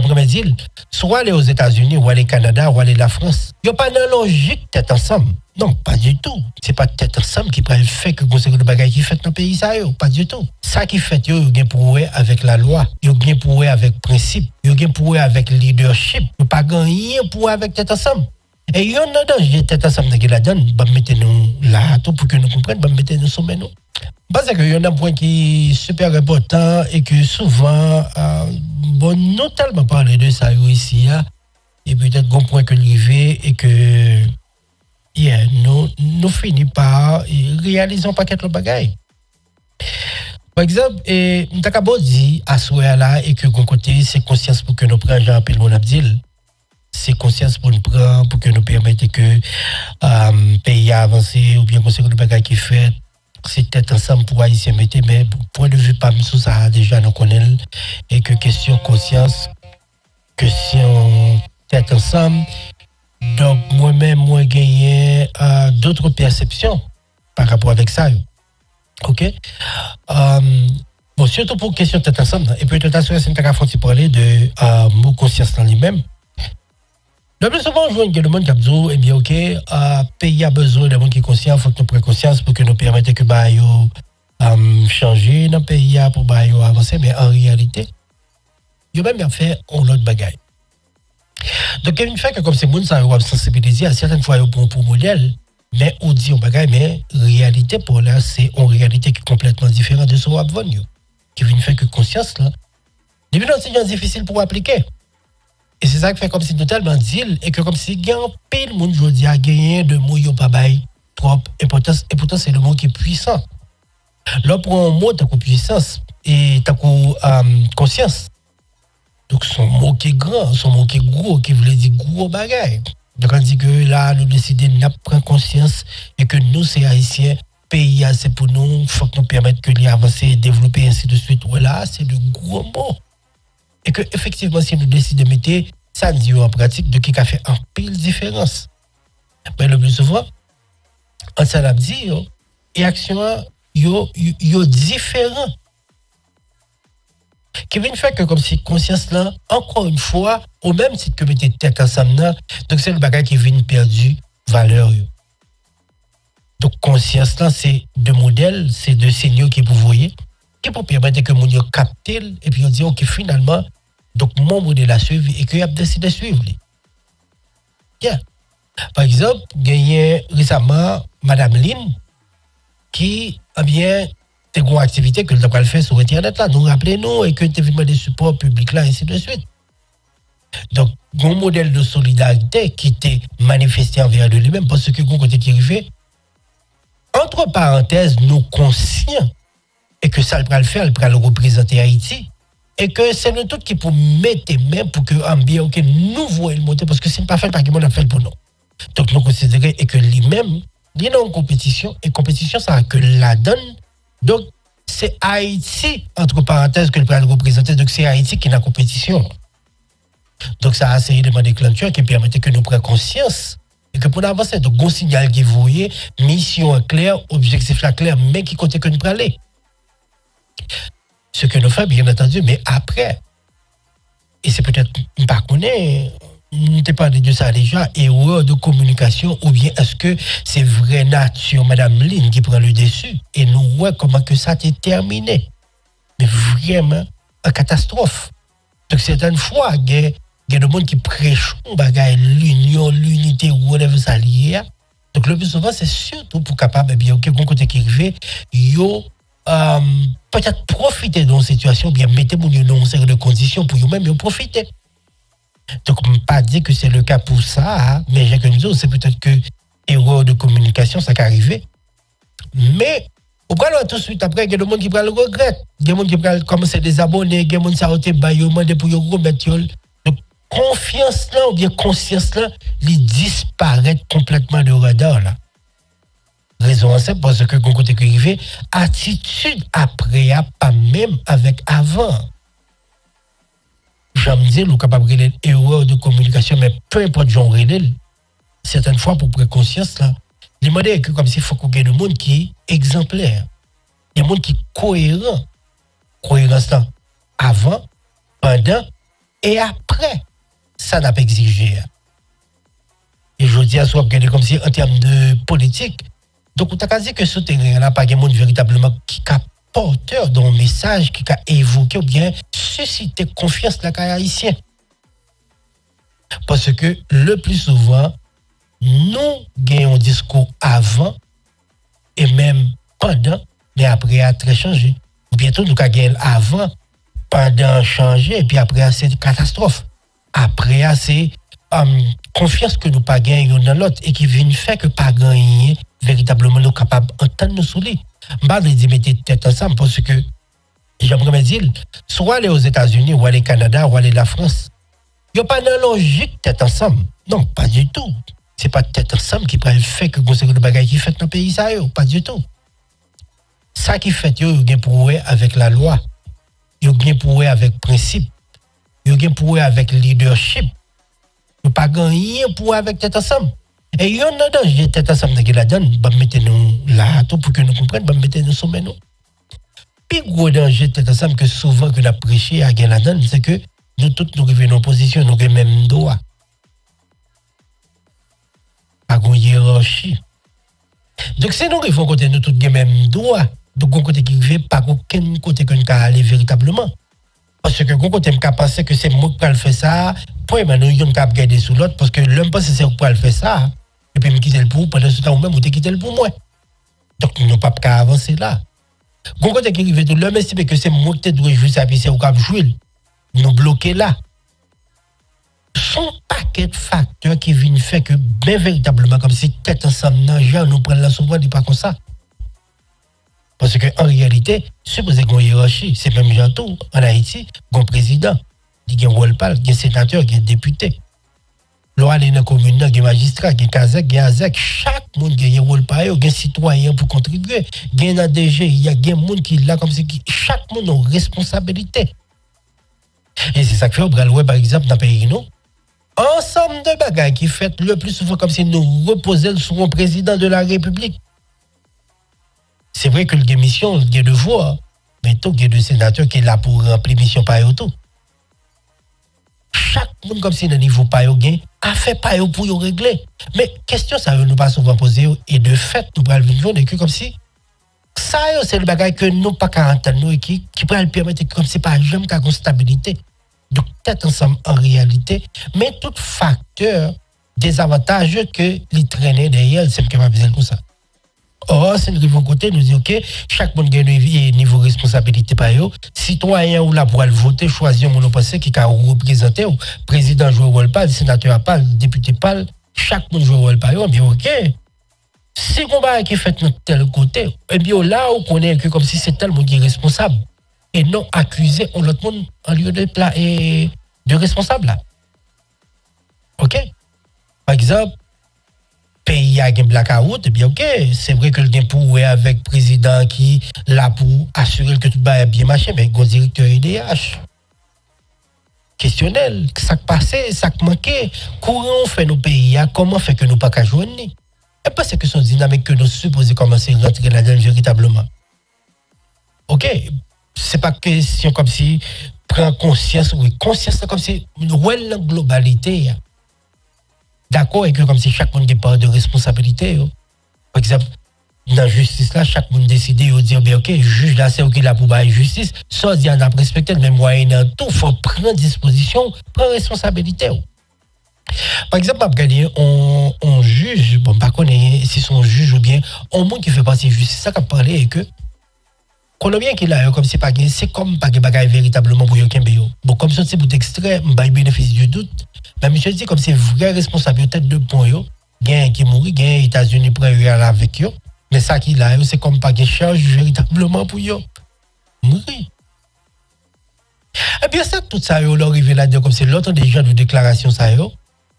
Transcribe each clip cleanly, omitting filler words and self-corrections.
j'aimerais dire, soit aller aux États-Unis, ou aller au Canada, ou aller la France. Il n'y a pas de logique tête ensemble. Non, pas du tout. C'est pas tête ensemble qui prend le fait que vous avez des bagages qui fait dans le pays, ça, pas du tout. Ça qui fait, il y a pour avec la loi, il y a pour avec principe, il y a pour avec leadership, il n'y a pas gagné pour avec tête ensemble. Et il y a un danger tête ensemble dans la donne, mettez-nous là, pour que nous comprenions, mettez-nous sur nous. Parce qu'il y a un point qui est super important et que souvent, bon, nous tellement parler de ça ici, et peut-être qu'on point que l'arrivée et que nous finissons par réaliser un paquet de bagages. Par exemple, nous avons dit à ce là et que côté c'est conscience pour que nous prenions Jean-Pierre Monabdil. C'est conscience pour nous prendre, pour que nous permettions que le pays avance ou bien qu'on sait que le bagage qui fait. C'est peut-être ensemble pour Haïtien mettre, mais point de vue pas sous ça déjà nous connaissons et que question conscience, question tête ensemble. Donc moi-même moi gagné d'autres perceptions par rapport avec ça. OK? Bon surtout pour question tête ensemble et peut-être assurer c'est une fois parler de mot conscience dans lui-même. Le plus souvent, je vois que le monde qui a dit, eh bien, OK, pays a besoin de monde qui est conscient, il faut que nous prenions conscience pour que nous permettions que nous changer dans le pays pour avancer, mais en réalité, il y a même fait un autre bagaille. Donc, il y a une fait que comme c'est monde, ça va sensibiliser à certaines fois pour modèle, mais on dit un bagaille, mais réalité pour là, c'est une réalité qui est complètement différente de ce qu'on va voir. Qui vient faire que conscience, là, c'est difficile pour appliquer. Et c'est ça qui fait comme si nous tellement deal et que comme si il y a un pile monde aujourd'hui a gagné de mots yo pas bail trop importance et pourtant c'est le mot qui est puissant. Là pour un mot t'as puissance et t'as conscience. Donc son mot qui est grand, son mot qui est gros qui voulait dire gros bagaille. Donc on dit que là nous décidons de prendre conscience et que nous c'est haïtiens pays c'est pour nous faut que nous permettre que les avancer développer ainsi de suite. Voilà, c'est de gros mots. Et que effectivement si nous décidons de mettre ça dit en pratique de qui a fait un pile différence. Mais le plus souvent en ça l'a dit et action yo différent. Qui vient faire que comme si conscience là encore une fois au même titre que mettez tête ensemble là, donc c'est le bagage qui vient perdu valeur yo. Donc conscience là c'est de modèles, c'est de signaux qui vous voyez qui pour permettre que mon yo capte et puis on dit OK finalement donc mon modèle a suivi et que a décidé de suivre. Yeah. Par exemple, gagné récemment Madame Lynn qui a bien des grosses activités que nous avons fait sur internet là, nous rappelez-nous et que tu as des supports publics là ainsi de suite. Donc un modèle de solidarité qui était manifesté envers lui-même parce que bon côté qui arrivé entre parenthèses nous conscients et que ça le faire, le représenter Haïti et que c'est nous tous qui pour mettre main pour que bien OK nous voyons le monter parce que c'est pas fait par qui on a fait pour nous. Donc nous considérons et que lui-même il est en compétition et compétition ça que la donne. Donc c'est Haïti entre parenthèses que le représenter donc c'est Haïti qui est en compétition. Donc ça a essayé de déclencheur qui permettait que nous prenions conscience et que pour avancer donc un signal qui vous voyez mission claire objectif là clair mais qui compte que nous prenons aller. Ce que nous faisons, bien entendu, mais après, et c'est peut-être, pas connaît, nous t'ai parlé de ça déjà, erreur de communication, ou bien est-ce que c'est vraie nature, Madame Lynn, qui prend le dessus, et nous voyons comment que ça t'est terminé. Mais vraiment, une catastrophe. Donc, certaines fois, il y a des gens qui prêchent l'union, l'unité, ou whatever ça lié. Donc, le plus souvent, c'est surtout pour capable, bien, OK, bon côté qui arrive, peut-être profiter d'une situation, bien mettez mon dans une série de conditions pour vous-même profiter. Donc, je ne pas dire que c'est le cas pour ça, mais j'ai comme c'est peut-être que erreur de communication, ça qui arrive. Mais, on prend tout de suite après, il y a des gens qui prennent le regret. Il y a des gens qui prennent commencer à désabonner, il y a des gens qui s'arrêtent pour vous remettre. Donc, confiance là, ou bien conscience là, ils disparaissent complètement de radar là. Raison c'est parce que quand côté arrivé attitude après pas même avec avant. J'aime dire nous capable de erreur de communication mais peu importe genre relève certaines fois pour prendre conscience là demander que comme s'il faut qu'on ait des monde qui est exemplaire. Des monde qui cohérent. Cohérence là avant, pendant et après près ça n'a pas exigé. Et je dis à soi regarder comme si en termes de politique, donc on t'a dit que ce terrain n'a pas de monde véritablement qui est porteur d'un message qui a évoqué ou bien suscité confiance dans les haïtiens. Parce que le plus souvent, nous gagnons un discours avant et même pendant, mais après a très changé. Ou bientôt nous gagnons avant, pendant changé et puis après c'est une catastrophe. Après c'est confiance que nous pas gagnons dans l'autre et qui vient faire que pas gagner véritablement nous capables d'entendre nous sous lui. Pas de dire mettez tête ensemble parce que j'aimerais dire soit aller aux États-Unis ou aller au Canada ou aller la France. Il n'y a pas de logique tête ensemble. Non, pas du tout. C'est pas tête ensemble qui peut faire que vous le bagage qui fait dans le pays ça pas du tout. Ça qui fait yo gain pour avec la loi. Yo gain pour avec principe. Yo gain pour avec leadership. Yo pas gagner pour avec tête ensemble. Et il y a un danger tête ensemble de la donne, bah mettez nous là tout pour que nous comprenions, bah mettez nous sommet nous. Puis gros danger tête ensemble que souvent que la prêché à la donne, c'est que nous tous nous revenons en position, nous avons même droit. Pas une hiérarchie. Donc si nous arrivons côté nous tous avons même droit, donc un côté qui ne fait pas aucun côté que nous aller véritablement. Parce que quand côté me penser que c'est moi qui vais faire ça, point maintenant nous pas garder sous l'autre parce que l'homme pense que c'est moi qui vais faire ça. Et puis me quitter le pour pendant ce temps même ou te quitter le pour moi. Donc nous n'avons pas qu'à avancer là. Quand côté qui arrive tout l'homme estime que c'est moi qui dois jouer ça puis c'est au cap jouer. Nous bloquer là. Son paquet de facteurs qui viennent faire que bien véritablement comme si tête ensemble non genre nous prendre la souvent dit pas comme ça. Parce que en réalité, supposé qu'on hiérarchie, c'est même genre tout en Haïti, un président, il y a un rôle pal, il y a un sénateur, il y a un député. Là, aller dans la commune, il y a un magistrat, il y a un kazak, il y a un azak, chaque monde a un rôle pal, il y a un citoyen pour contribuer, il y a un ADG, il y a un monde qui est là comme si chaque monde a une responsabilité. Et c'est ça que fait au Braloué, par exemple, dans le pays, nous. Ensemble de bagages qui fait le plus souvent comme si nous reposions sur un président de la République. C'est vrai que le mission, il y a de voix, mais tout il y a de sénateurs qui est là pour remplir mission par eux tout. Chaque monde comme si le niveau par eux a fait par eux pour y régler. Mais question ça nous pas souvent poser et de fait nous prenons une journée comme si ça c'est le bagage que nous pas 40 ans et qui peut le permettre comme c'est pas jamais qu'à stabilité. Donc peut-être ensemble en réalité, mais tout facteur désavantageux que les traîner derrière, c'est capable de comme ça. Or, c'est nous côté, nous dit OK, chaque monde a un niveau de responsabilité par eux. Citoyen ou là pour aller voter, choisir mon passé qui a représenté, ou président joue rôle pas, le sénateur pas, le député pas, chaque monde joue rôle par eux, bien OK. Si on va qui fait notre tel côté, et bien là, on connaît que comme si c'est tel monde qui est responsable et non accusé on l'autre monde en lieu de plat et de responsable là. OK? Par exemple, pays a un blackout, et bien ok, c'est vrai que le gain pour avec président qui là pour assurer que tout va bien marché, mais le directeur IDH. Questionnel, ça qui passé, ça qui manqué, comment fait nos pays, comment fait que nous pas qu'à joindre? Et pas c'est que son dynamique que nous supposons commencer à rentrer là-dedans véritablement. Ok, c'est pas question comme si prendre conscience, oui, conscience comme si nous la globalité. D'accord, et que comme si chaque monde a part de responsabilité. Par exemple, dans la justice là, chaque monde décide de dire bien ok, juge là c'est ok là pour la justice, soit dit on a respecté le même moyen dans tout, faut prendre disposition, prendre responsabilité. Par exemple, on juge, bon pas connaît si son juge ou bien on monde qui fait partie de la justice, ça qu'a parlé et que Colombien qui là comme c'est pas c'est comme pas bagaille véritablement pour aucun béo. Bon comme ça c'est pour extrait, m'ba bénéfice du doute. Mais monsieur dit comme c'est vrai responsable tête de point yo, gain qui mourir, gain États-Unis prend avec yo, mais ça qui là c'est comme pas de charge véritablement pour yo. Mourir. Et bien ça tout ça yo l'arrivé là-dedans comme c'est l'autre des gens de déclaration ça yo.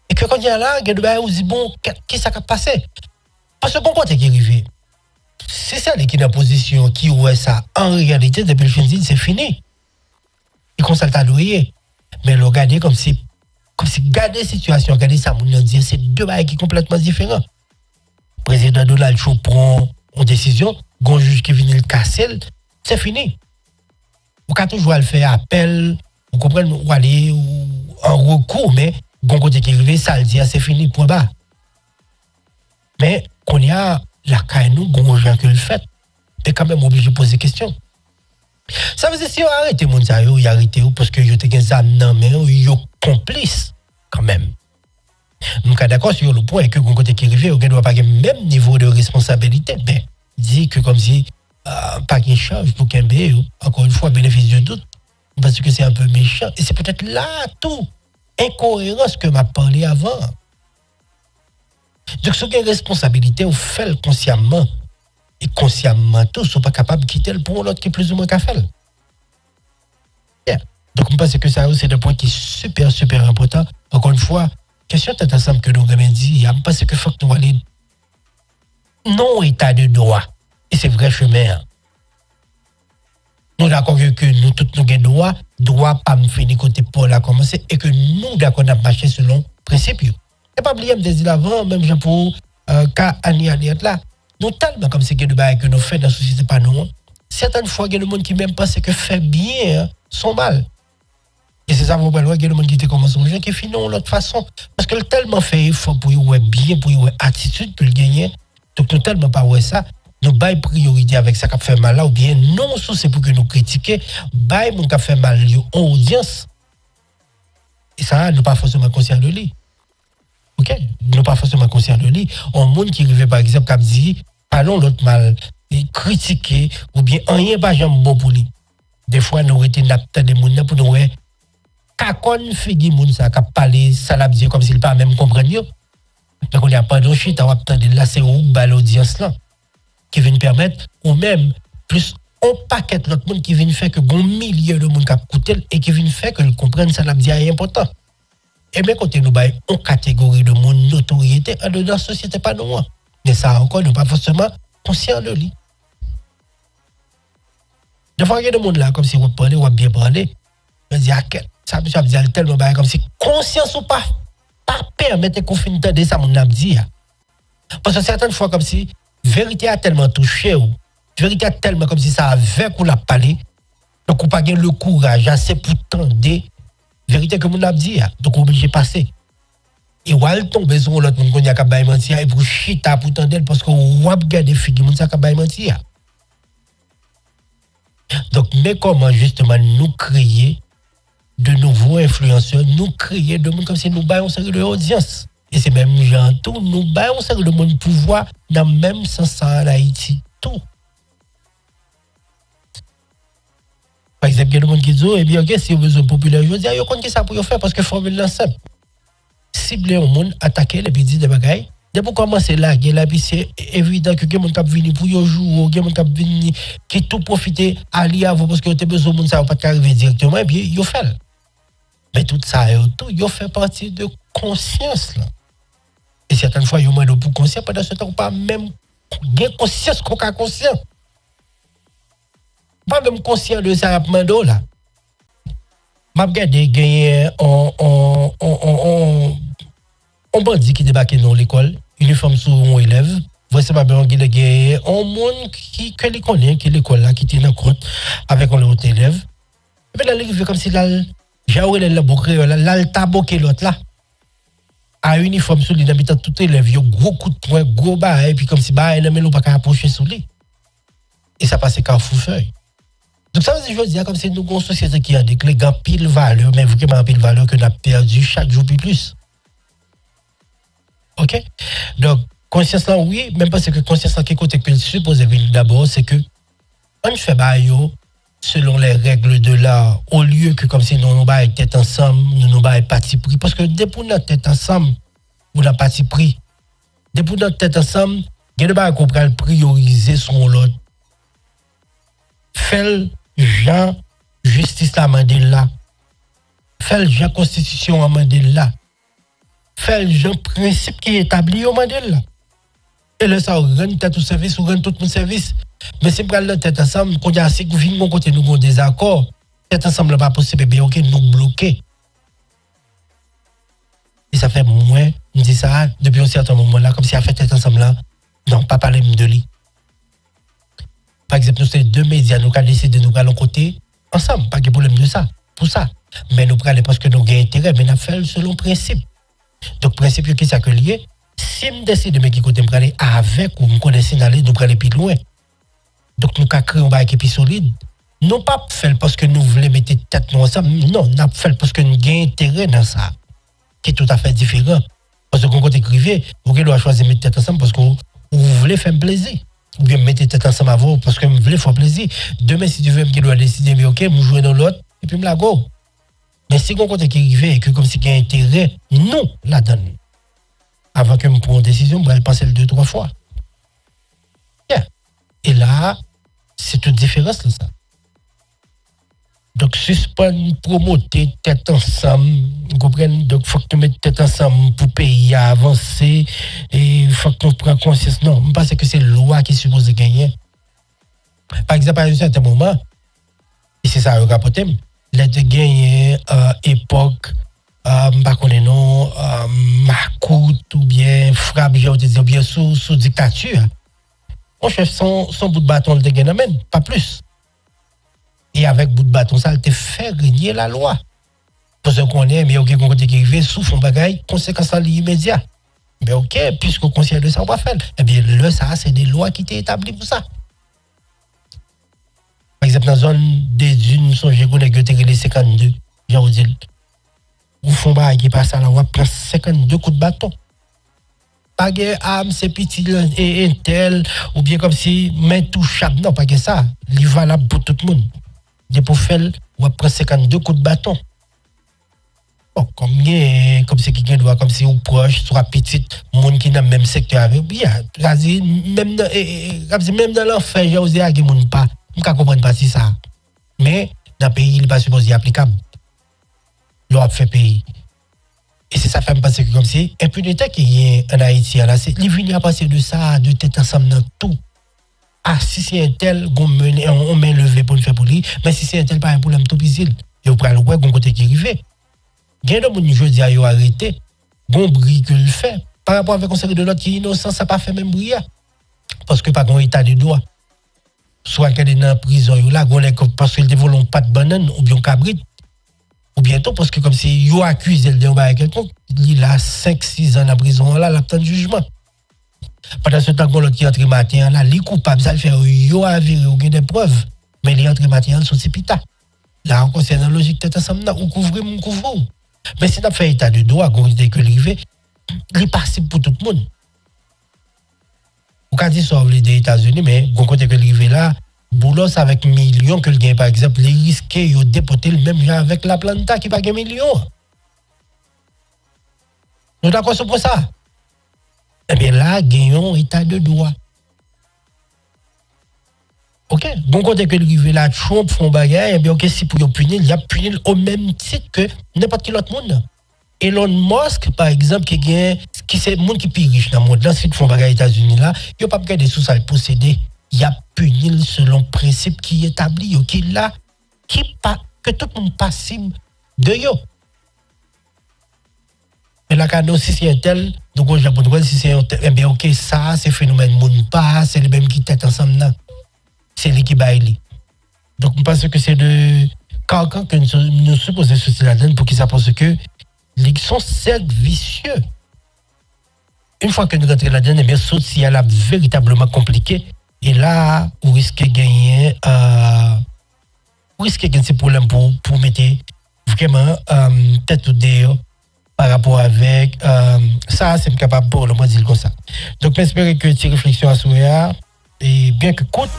Et que quand il y a là, il y a dit bon, qu'est-ce qui s'est passé? Parce que bon côté qui est arrivé. C'est ça qui est dans la position qui ouais ça en réalité depuis le fin de c'est fini. Il constate à l'oreiller. Mais le regarder comme si garder la situation, regarder ça, on dire c'est deux bails qui sont complètement différents. Le président Donald Trump prend une décision, un juge qui vient le casser, c'est fini. Vous pouvez toujours le faire appel, vous comprenez, ou aller en beaucoup, mais bon côté qui arrive, ça le dit, c'est fini, point bas. Mais qu'on y a la caille nous, bon gens que le fait, t'es quand même obligé de poser des questions. Ça veut dire si on arrête mon ça, yo, y arrêté parce que yo te gen ça non mais yo complice quand même. Nous sommes d'accord sur le point que bon côté qui arrive, on doit pas le même niveau de responsabilité, mais dit que comme si pas de charge pour qu'un encore une fois bénéfice du doute parce que c'est un peu méchant et c'est peut-être là tout incohérence que m'a parlé avant. Donc, si vous avez une responsabilité, vous faites consciemment. Et consciemment, tous ne sont pas capables de quitter le pour l'autre qui est plus ou moins qu'à faire. Yeah. Donc, je pense que ça, c'est un point qui est super, super important. Encore une fois, question tête ensemble que nous avons dit, je pense qu'il faut que nous allions non état de droit. Et c'est vrai chemin. Nous d'accord que nous, tous nous avons droit pas me finir côté Paul a commencé, et que nous, d'accord, on a marché selon principe. Et pas oublier, je disais avant, même Jean pour cas là, nous tellement comme c'est que nous faisons dans la société pas nous. Certaines fois, il y a des gens qui même pensent que fait bien sont mal. Et c'est ça, vous voyez, il y a des gens qui commencent à gens qui finissent de l'autre façon. Parce que tellement fait effort pour y bien, pour y attitude, pour le gagner. Donc, nous tellement pas ouais ça. Nous bail priorité avec ça qui fait mal là, ou bien non, c'est pour que nous critiquer, bail mon qui fait mal en audience. Et ça, nous pas forcément conscients de lui. OK, nous pas forcément conscients de lui. Un monde qui arrive par exemple qui dit parlons l'autre mal, critiquer ou bien rien pas jamais bon pour lui. Des fois nous étions n'apte des monde pour nous kakon figi moun ça qui parler ça l'a dire comme s'il pas même comprendre yo. Donc on y a pas de shit on attendre là c'est où bal audience là qui vient permettre ou même plus on paquet l'autre monde qui vient faire que bon milliers de monde qui écouter et qui vient faire que comprendre ça l'a dire est important. Et bien, quand nous avons une catégorie de monde notoriété, dans la société, pas nous. Mais ça encore, nous pas forcément conscients de lui. Des fois, il y a des gens là, comme si vous parlez, ou bien parler, on dit, ça veut dire tellement comme si conscience ou pas permettre qu'on finisse de ça, mon âme dit. Parce que certaines fois, comme si vérité a tellement touché, ou vérité a tellement comme si ça avait qu'on l'a parlé, donc on n'a pas le courage assez pour tendre. Vérité que mon a dit, donc obligé de passer. Et ou elle tombe sur l'autre monde qui a pas mentir et pour chita pour tendre parce que ou a garder figure monde ça pas mentir. Donc mais comment justement nous créer de nouveaux influenceurs, nous créer de monde comme si nous baillons série de audience. Et c'est même gens tout nous baillons série de monde pouvoir dans même sens en Haïti tout. Par exemple, il y a des gens qui disent, eh bien, si vous avez populaire, je dis, vous connaissez ça pour faire parce que formule est simple. Cibler un monde, attaquer les petits des bagailles. Dès pour commencer là, puis c'est évident que quelqu'un qui vient pour jouer, quelqu'un qui vient qui tout profiter, aller à vous parce que vous avez besoin de monde, ça va pas arriver directement, et bien, il fait. Mais tout ça, il fait partie de conscience. Là. Et certaines fois, il y a moins de pour conscience, pendant ce temps, pas même conscience qu'on a conscient. Pas même conscient de ça mando là. M'a regardé gagner on bandit qui débarque dans l'école, uniforme sur un élève. Voici pas bien qu'il gagné un monde qui que les connaît qui l'école là qui était dans compte avec un autre élève. Et puis là il fait comme si là Jaoul la boucre là le taboqué l'autre là. À uniforme sur lui habitant tout élève, yo gros coup de poing, gros bail puis comme si bail là mais nous pas approcher sur lui. Et ça passe quand fou feuille. Donc ça veut dire, je dis, comme c'est une société qui a des clés, qui pile valeur, mais vraiment pile valeur que nous avons perdu chaque jour plus. OK? Donc, conscience là, oui, même parce que conscience là, qui côté que suppose venir d'abord, c'est que on fait bail selon les règles de l'art, au lieu que comme si nous nous bail tête ensemble, nous nous bail parti pris. Parce que depuis notre tête ensemble, nous avons parti pris. Depuis notre tête ensemble, il y a des bails qu'on peut prioriser sur l'autre. Fait Jean justice à Mandela. Fait Jean constitution à Mandela. Fait Jean principe qui est établi au Mandela. Et là, ça rend tête au service, ou rend tout mon service. Mais si on prend la tête ensemble, quand il y a assez de vignes, mon côté, nous avons des accords. Tête ensemble n'est pas possible, bien, ok, nous bloquer. Et ça fait moins, on dit ça depuis un certain moment là, comme si on fait tête ensemble là. Non, pas parler de lui. Par exemple, nous sommes deux médias, nous avons décidé de nous aller côté ensemble, pas de problème de ça. Pour ça, Mais nous prenons parce que nous avons intérêt, mais nous faisons selon principe. Donc, principe qui est que lié, si je décide de me côté me aller avec ou me connaissez d'aller, nous prenons plus loin. Donc, nous avons créé un bail qui est plus solide. Non pas faire parce que nous voulons mettre tête nous ensemble, non, nous avons fait parce que nous avons intérêt dans ça, qui est tout à fait différent. Parce que quand vous écrivez, vous devez choisir de mettre tête ensemble parce que vous voulez faire plaisir. Ou bien mettre tête ensemble à vous parce que vous voulez faire plaisir. Demain, si tu veux, je dois décider, mais ok, je joue dans l'autre, et puis je la go. Mais si vous écrivez et que comme si il y a intérêt, non, la donne. Avant que je prenne une décision, je vais penser le 2-3 fois. Yeah. Et là, c'est toute différence de ça. Donc, suspendre, promoter, tête ensemble, vous comprenez? Donc, il faut que tu mettes tête ensemble pour payer, avancer, et il faut que tu prennes conscience. Non, je pense que c'est la loi qui est supposée gagner. Par exemple, à un certain moment, et c'est ça le rapporté, les deux gagner époque, non, Macoute ou bien frappe, ou bien sous dictature. On cherche son bout de bâton, le dégaine, pas plus. Et avec bout de bâton, ça te fait régner la loi. Pour ce qu'on est, mais ok, qu'on qui arrive, souffle un bagage, conséquence immédiate. Mais ok, puisque le conseil de ça, on va faire. Eh bien, là, ça, c'est des lois qui étaient établies pour ça. Par exemple, dans la zone des dunes, j'ai connu que les 52, j'ai dit, vous font bagage qui passe à la loi, prend 52 coups de bâton. Pas de âme, c'est petit et un tel, ou bien comme si main touchable. Non, pas que ça. Il est valable pour tout le monde. De pour faire, on prend 52 coups de bâton. Bon, comme si quelqu'un doit, comme si on proche, soit petit, monde qui dans le même secteur avec, bien, même dans l'enfer, j'ai osé à qui monde pas, je ne comprends pas si ça. Mais dans le pays, il n'est pas supposé applicable. L'on fait pays. Et c'est ça fait me penser que comme si, impunité qui est en Haïti, là, c'est, il vient à passer de ça, de tête ensemble dans tout. Ah, si c'est un tel, on met levé pour le faire pour lui, mais si c'est un tel, pas un problème tout bizil. Et vous prenez le web, on côté qui arrive. Il y a des gens qui disent, ils ont arrêté, bon bruit que le fait. Par rapport avec un conseil de l'autre qui est innocent, ça n'a pas fait même bruit. Parce que par un état de droit. Soit qu'elle est dans la prison, là, parce qu'elle ne volent pas de banane ou bien cabrit. Ou bientôt, parce que comme si ils ont accusé le débat avec quelqu'un, il a 5-6 ans en prison, là, l'attend de jugement. Pendant ce temps, l'autre qui entre matin, là, les coupables, ça le fait, ils ont avéré, ils ont des preuves. Mais les entre matin, ils sont pita. Là, encore, c'est dans la logique, peut-être ensemble, ou couvrir, ou couvrir. Mais si tu as fait état de droit, quand tu que l'arrivée, il est possible pour tout le monde. Vous pouvez sauver les États-Unis, mais quand tu que l'arrivée là, Boulos avec millions que le gain, par exemple, les risqués, ils ont déporté le même genre avec la planta qui pas un million. Nous d'accord sur ça? Eh bien là, gagnons état de droit. Ok? Bon côté que l'arrivée là, Trump font bagarre, eh bien ok, si pour punir, il y a punir au même titre que n'importe quel autre monde. Elon Musk, par exemple, qui c'est le monde qui est plus riche dans le monde, là, si ils font bagarre aux États-Unis là, il n'y a pas de sous ça le posséder. Il y a puni selon le principe qui est établi, qui est là, que tout le monde passible de yo. Mais là, quand si c'est un tel, donc au Japon, si c'est un tel, eh bien, ok, ça, c'est phénomène monde pas, c'est les mêmes qui têtent ensemble là. C'est lui qui baille. Donc, je pense que c'est de quelqu'un que nous supposons ceci là-dedans pour qu'ils s'apprennent que ils sont certes vicieux. Une fois que nous rentrons là-dedans, eh bien, si elle a véritablement compliqué. Et là, vous risquez de gagner ces problèmes pour mettre vraiment tête au déo par rapport avec ça, c'est capable pour le moins dire comme ça. Donc, j'espère que ces réflexions à souhait et bien que coûte,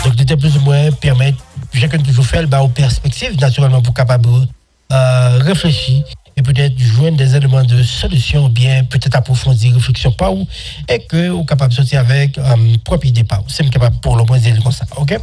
donc de plus ou moins permettre, chacun toujours faire aux perspectives, naturellement, pour capable réfléchir et peut-être joindre des éléments de solution, bien peut-être approfondir réflexion par où, et que vous capable de sortir avec propre idée par où. C'est capable pour le moins dire comme ça, ok?